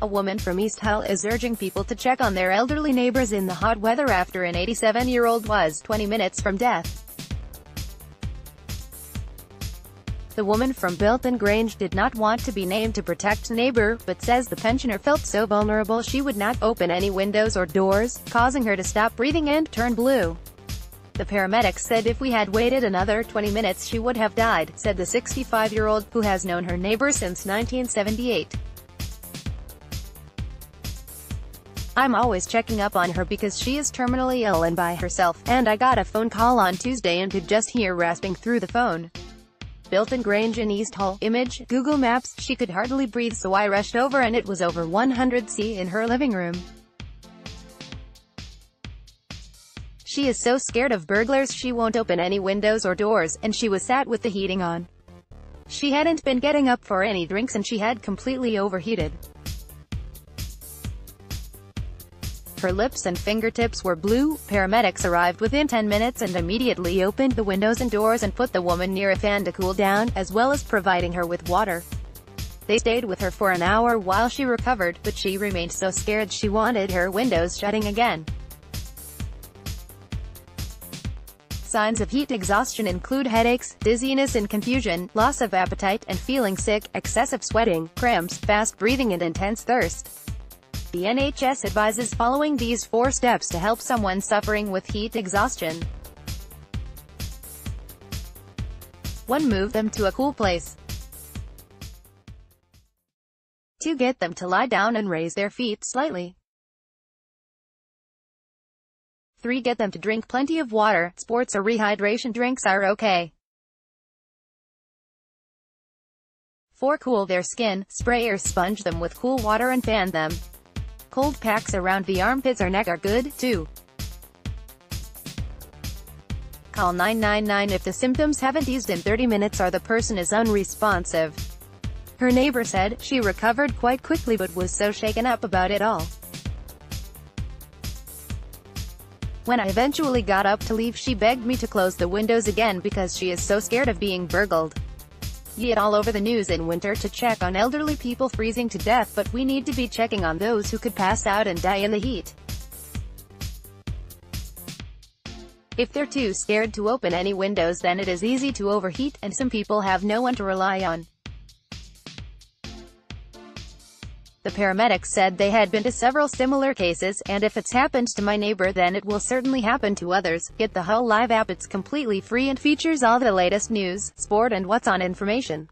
A woman from East Hull is urging people to check on their elderly neighbours in the hot weather after an 87-year-old was 20 minutes from death. The woman from Bilton Grange did not want to be named to protect neighbour, but says the pensioner felt so vulnerable she would not open any windows or doors, causing her to stop breathing and turn blue. The paramedics said if we had waited another 20 minutes she would have died, said the 65-year-old, who has known her neighbour since 1978. I'm always checking up on her because she is terminally ill and by herself, and I got a phone call on Tuesday and could just hear rasping through the phone. Bilton Grange in East Hull. Image, Google Maps. She could hardly breathe, so I rushed over and it was over 100 degrees in her living room. She is so scared of burglars she won't open any windows or doors, and she was sat with the heating on. She hadn't been getting up for any drinks and she had completely overheated. Her lips and fingertips were blue. Paramedics arrived within 10 minutes and immediately opened the windows and doors and put the woman near a fan to cool down, as well as providing her with water. They stayed with her for an hour while she recovered, but she remained so scared she wanted her windows shutting again. Signs of heat exhaustion include headaches, dizziness and confusion, loss of appetite and feeling sick, excessive sweating, cramps, fast breathing and intense thirst. The NHS advises following these 4 steps to help someone suffering with heat exhaustion. 1. Move them to a cool place. 2. Get them to lie down and raise their feet slightly. 3. Get them to drink plenty of water. Sports or rehydration drinks are okay. 4. Cool their skin. Spray or sponge them with cool water and fan them. Cold packs around the armpits or neck are good, too. Call 999 if the symptoms haven't eased in 30 minutes or the person is unresponsive. Her neighbour said, she recovered quite quickly but was so shaken up about it all. When I eventually got up to leave she begged me to close the windows again because she is so scared of being burgled. Yet all over the news in winter to check on elderly people freezing to death, but we need to be checking on those who could pass out and die in the heat. If they're too scared to open any windows then it is easy to overheat, and some people have no one to rely on. The paramedics said they had been to several similar cases, and if it's happened to my neighbour then it will certainly happen to others. Get the Hull Live app. It's completely free and features all the latest news, sport and what's on information.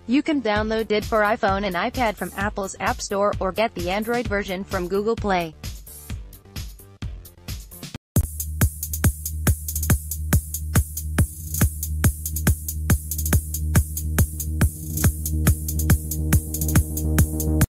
You can download it for iPhone and iPad from Apple's App Store, or get the Android version from Google Play.